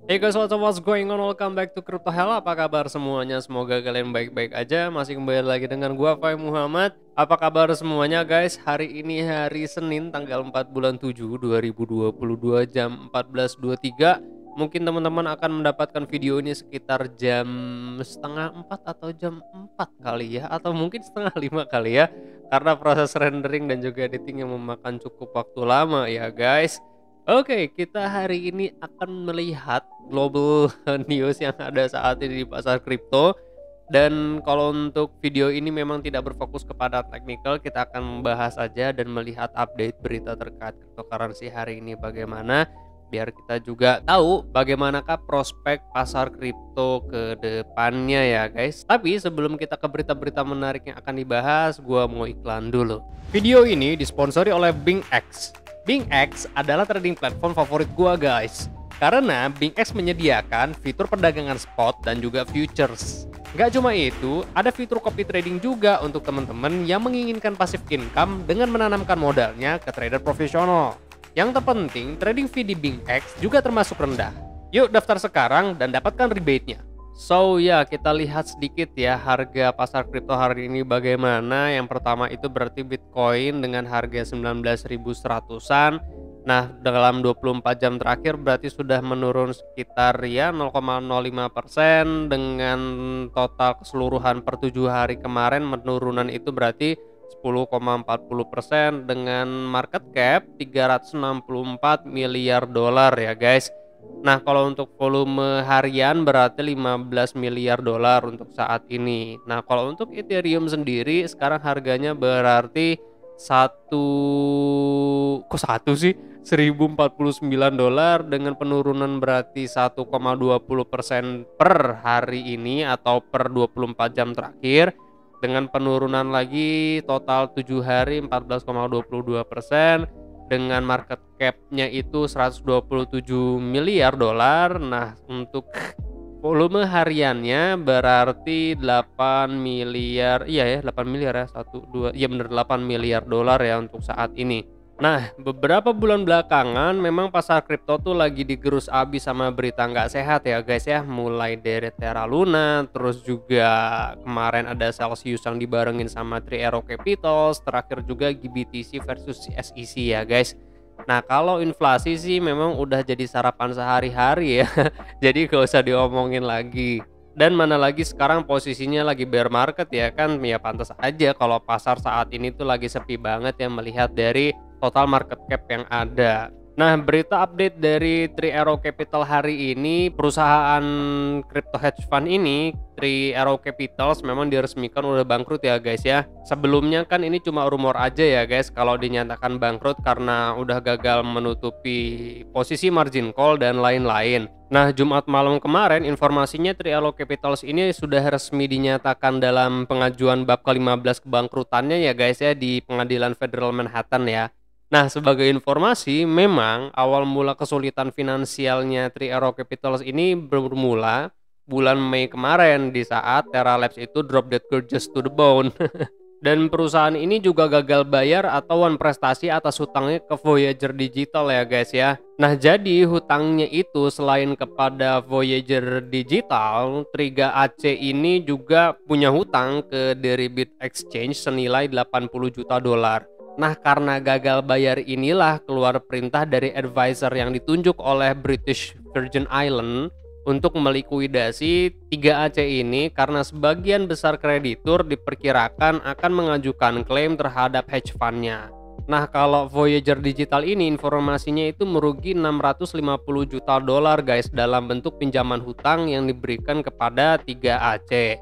Hey guys, what's going on? Welcome back to Crypto Hell. Apa kabar semuanya? Semoga kalian baik-baik aja. Masih kembali lagi dengan gua Fai Muhammad. Apa kabar semuanya guys? Hari ini hari Senin tanggal 4 bulan 7 2022 jam 14.23. Mungkin teman-teman akan mendapatkan video ini sekitar jam setengah 4 atau jam 4 kali ya, atau mungkin setengah 5 kali ya. Karena proses rendering dan juga editing yang memakan cukup waktu lama ya guys. Oke, kita hari ini akan melihat global news yang ada saat ini di pasar kripto. Dan kalau untuk video ini memang tidak berfokus kepada technical, kita akan membahas aja dan melihat update berita terkait cryptocurrency hari ini bagaimana, biar kita juga tahu bagaimanakah prospek pasar kripto ke depannya ya guys. Tapi sebelum kita ke berita-berita menarik yang akan dibahas, gua mau iklan dulu. Video ini disponsori oleh BingX. BingX adalah trading platform favorit gua guys, karena BingX menyediakan fitur perdagangan spot dan juga futures. Nggak cuma itu, ada fitur copy trading juga untuk teman-teman yang menginginkan passive income dengan menanamkan modalnya ke trader profesional. Yang terpenting, trading fee di BingX juga termasuk rendah. Yuk daftar sekarang dan dapatkan rebate-nya. So ya, kita lihat sedikit ya harga pasar kripto hari ini bagaimana. Yang pertama itu berarti Bitcoin dengan harga 19.100-an. Nah, dalam 24 jam terakhir berarti sudah menurun sekitar ya 0,05%, dengan total keseluruhan per 7 hari kemarin penurunan itu berarti 10,40%, dengan market cap 364 miliar dolar ya guys. Nah, kalau untuk volume harian berarti 15 miliar dolar untuk saat ini. Nah, kalau untuk Ethereum sendiri sekarang harganya berarti satu sih 1049 dolar, dengan penurunan berarti 1,20% per hari ini atau per 24 jam terakhir, dengan penurunan lagi total 7 hari 14,22%, dengan market cap-nya itu 127 miliar dolar. Nah, untuk volume hariannya berarti 8 miliar. Iya ya, 8 miliar ya. 1 2. Iya bener, 8 miliar dolar ya untuk saat ini. Nah, beberapa bulan belakangan memang pasar kripto tuh lagi digerus abis sama berita nggak sehat ya guys ya. Mulai dari Terra Luna, terus juga kemarin ada Celsius yang dibarengin sama Three Arrow Capitals, terakhir juga GBTC versus SEC ya guys. Nah, kalau inflasi sih memang udah jadi sarapan sehari-hari ya. Jadi gak usah diomongin lagi. Dan mana lagi sekarang posisinya lagi bear market ya kan, ya pantas aja kalau pasar saat ini tuh lagi sepi banget ya melihat dari total market cap yang ada. Nah, berita update dari Three Arrow Capital hari ini, perusahaan crypto hedge fund ini, Three Arrow Capitals, memang diresmikan udah bangkrut ya guys ya. Sebelumnya kan ini cuma rumor aja ya guys kalau dinyatakan bangkrut karena udah gagal menutupi posisi margin call dan lain-lain. Nah, Jumat malam kemarin informasinya Three Arrow Capitals ini sudah resmi dinyatakan dalam pengajuan bab ke-15 kebangkrutannya ya guys ya di Pengadilan Federal Manhattan ya. Nah, sebagai informasi, memang awal mula kesulitan finansialnya Three Arrow Capitals ini bermula bulan Mei kemarin di saat Terra Labs itu drop dead gorgeous to the bone. Dan perusahaan ini juga gagal bayar atau prestasi atas hutangnya ke Voyager Digital ya guys ya. Nah, jadi hutangnya itu selain kepada Voyager Digital, Triga AC ini juga punya hutang ke Deribit Exchange senilai 80 juta dolar. Nah, karena gagal bayar inilah keluar perintah dari advisor yang ditunjuk oleh British Virgin Islands untuk melikuidasi 3AC ini karena sebagian besar kreditur diperkirakan akan mengajukan klaim terhadap hedge fund-nya. Nah, kalau Voyager Digital ini informasinya itu merugi 650 juta dolar guys dalam bentuk pinjaman hutang yang diberikan kepada 3AC.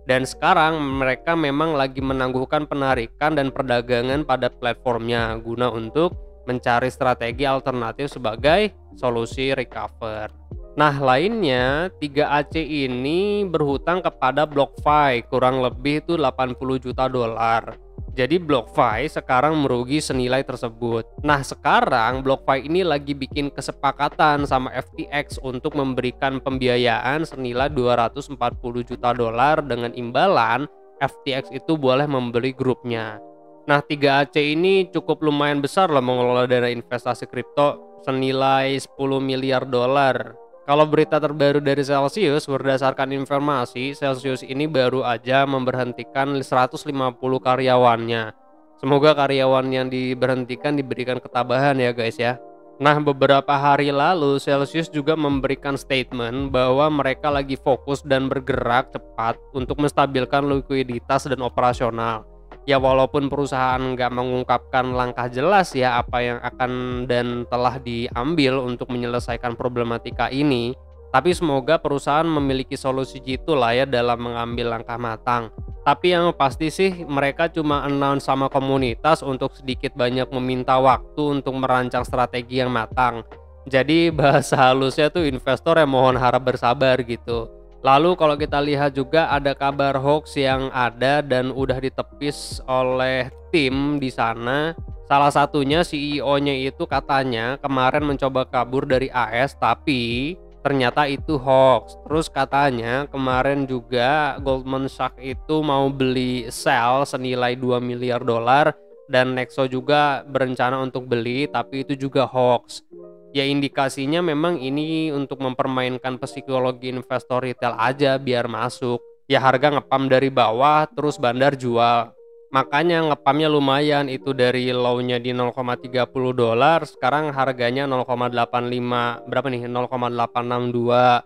Dan sekarang mereka memang lagi menangguhkan penarikan dan perdagangan pada platformnya guna untuk mencari strategi alternatif sebagai solusi recover. Nah, lainnya 3AC ini berhutang kepada BlockFi kurang lebih itu 80 juta dolar. Jadi BlockFi sekarang merugi senilai tersebut. Nah, sekarang BlockFi ini lagi bikin kesepakatan sama FTX untuk memberikan pembiayaan senilai 240 juta dolar dengan imbalan FTX itu boleh membeli grupnya. Nah, 3AC ini cukup lumayan besar lah mengelola dana investasi kripto senilai 10 miliar dolar. Kalau berita terbaru dari Celsius, berdasarkan informasi, Celsius ini baru aja memberhentikan 150 karyawannya. Semoga karyawan yang diberhentikan diberikan ketabahan ya guys ya. Nah, beberapa hari lalu Celsius juga memberikan statement bahwa mereka lagi fokus dan bergerak cepat untuk menstabilkan likuiditas dan operasional. Ya walaupun perusahaan nggak mengungkapkan langkah jelas ya apa yang akan dan telah diambil untuk menyelesaikan problematika ini, tapi semoga perusahaan memiliki solusi jitu lah ya dalam mengambil langkah matang. Tapi yang pasti sih mereka cuma announce sama komunitas untuk sedikit banyak meminta waktu untuk merancang strategi yang matang. Jadi bahasa halusnya tuh investor yang mohon harap bersabar gitu. Lalu kalau kita lihat juga ada kabar hoax yang ada dan udah ditepis oleh tim di sana. Salah satunya CEO-nya itu katanya kemarin mencoba kabur dari AS tapi ternyata itu hoax. Terus katanya kemarin juga Goldman Sachs itu mau beli sell senilai 2 miliar dolar dan Nexo juga berencana untuk beli tapi itu juga hoax. Ya indikasinya memang ini untuk mempermainkan psikologi investor retail aja biar masuk. Ya harga ngepam dari bawah terus bandar jual. Makanya ngepamnya lumayan itu dari low-nya di 0,30 dolar, sekarang harganya 0,85 berapa nih? 0,862.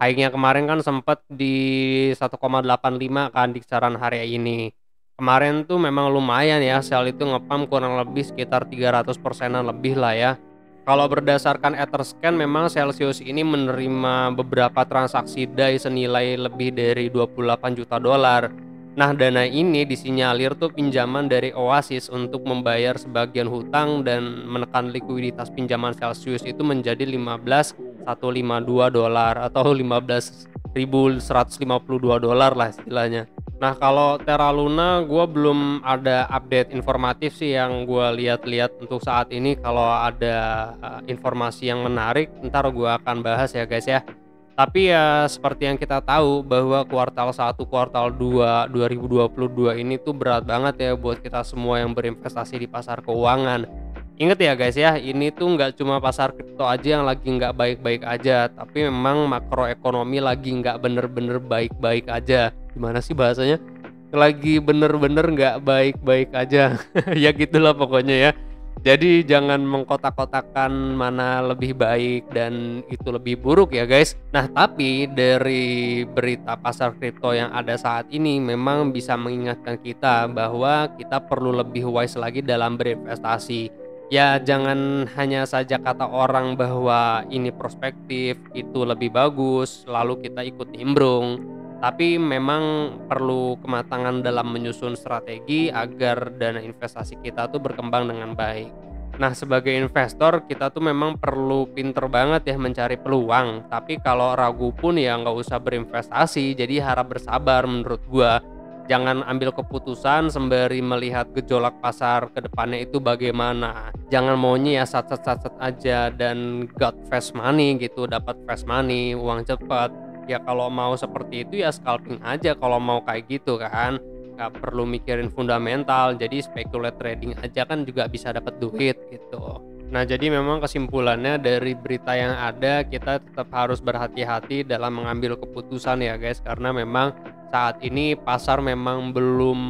High-nya kemarin kan sempat di 1,85 kan di kisaran hari ini. Kemarin tuh memang lumayan ya, sell itu ngepam kurang lebih sekitar 300%-an lebih lah ya. Kalau berdasarkan Etherscan memang Celsius ini menerima beberapa transaksi DAI senilai lebih dari 28 juta dolar. Nah, dana ini disinyalir tuh pinjaman dari Oasis untuk membayar sebagian hutang dan menekan likuiditas pinjaman Celsius itu menjadi 15.152 dolar atau 15.152 dolar lah istilahnya. Nah, kalau Terra Luna gue belum ada update informatif sih yang gue lihat-lihat untuk saat ini. Kalau ada informasi yang menarik ntar gue akan bahas ya guys ya. Tapi ya seperti yang kita tahu bahwa kuartal 1, kuartal 2 2022 ini tuh berat banget ya buat kita semua yang berinvestasi di pasar keuangan. Ingat ya guys ya, ini tuh nggak cuma pasar kripto aja yang lagi nggak baik-baik aja, tapi memang makroekonomi lagi nggak bener-bener baik-baik aja. Gimana sih bahasanya? Lagi bener-bener nggak baik-baik aja. Ya gitulah pokoknya ya. Jadi jangan mengkotak-kotakan mana lebih baik dan itu lebih buruk ya guys. Nah tapi dari berita pasar kripto yang ada saat ini memang bisa mengingatkan kita bahwa kita perlu lebih wise lagi dalam berinvestasi. Ya jangan hanya saja kata orang bahwa ini prospektif, itu lebih bagus, lalu kita ikut nimbrung. Tapi memang perlu kematangan dalam menyusun strategi agar dana investasi kita tuh berkembang dengan baik. Nah sebagai investor kita tuh memang perlu pinter banget ya mencari peluang. Tapi kalau ragu pun ya nggak usah berinvestasi, jadi harap bersabar menurut gua. Jangan ambil keputusan sembari melihat gejolak pasar ke depannya itu bagaimana. Jangan maunya ya sat-sat aja dan got fast money gitu, dapat fast money, uang cepat. Ya kalau mau seperti itu ya scalping aja kalau mau kayak gitu kan. Nggak perlu mikirin fundamental, jadi speculate trading aja kan juga bisa dapat duit gitu. Nah jadi memang kesimpulannya dari berita yang ada kita tetap harus berhati-hati dalam mengambil keputusan ya guys, karena memang saat ini pasar memang belum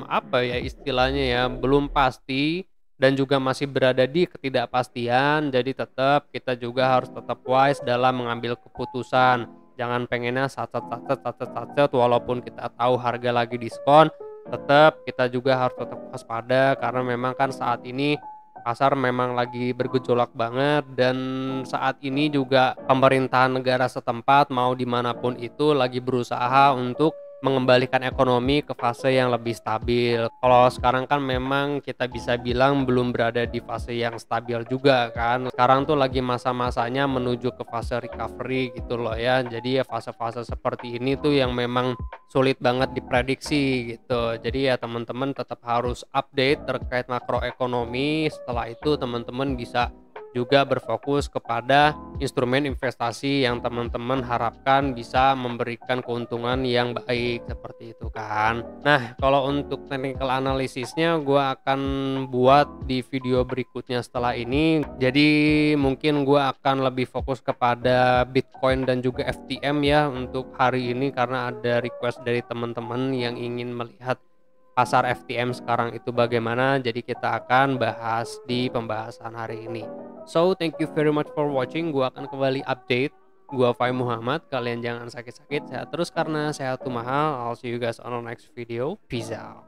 apa ya istilahnya ya, belum pasti dan juga masih berada di ketidakpastian. Jadi tetap kita juga harus tetap wise dalam mengambil keputusan. Jangan pengennya sacet walaupun kita tahu harga lagi diskon, tetap kita juga harus tetap waspada karena memang kan saat ini pasar memang lagi bergejolak banget dan saat ini juga pemerintahan negara setempat mau dimanapun itu lagi berusaha untuk mengembalikan ekonomi ke fase yang lebih stabil. Kalau sekarang kan memang kita bisa bilang belum berada di fase yang stabil juga kan. Sekarang tuh lagi masa-masanya menuju ke fase recovery gitu loh ya. Jadi ya fase-fase seperti ini tuh yang memang sulit banget diprediksi gitu. Jadi ya teman-teman tetap harus update terkait makroekonomi. Setelah itu teman-teman bisa juga berfokus kepada instrumen investasi yang teman-teman harapkan bisa memberikan keuntungan yang baik seperti itu kan. Nah, kalau untuk technical analisisnya gue akan buat di video berikutnya setelah ini. Jadi mungkin gue akan lebih fokus kepada Bitcoin dan juga FTM ya untuk hari ini, karena ada request dari teman-teman yang ingin melihat pasar FTM sekarang itu bagaimana. Jadi kita akan bahas di pembahasan hari ini. So thank you very much for watching. Gua akan kembali update. Gua Fai Muhammad. Kalian jangan sakit-sakit, sehat terus karena sehat tuh mahal. I'll see you guys on the next video. Peace out.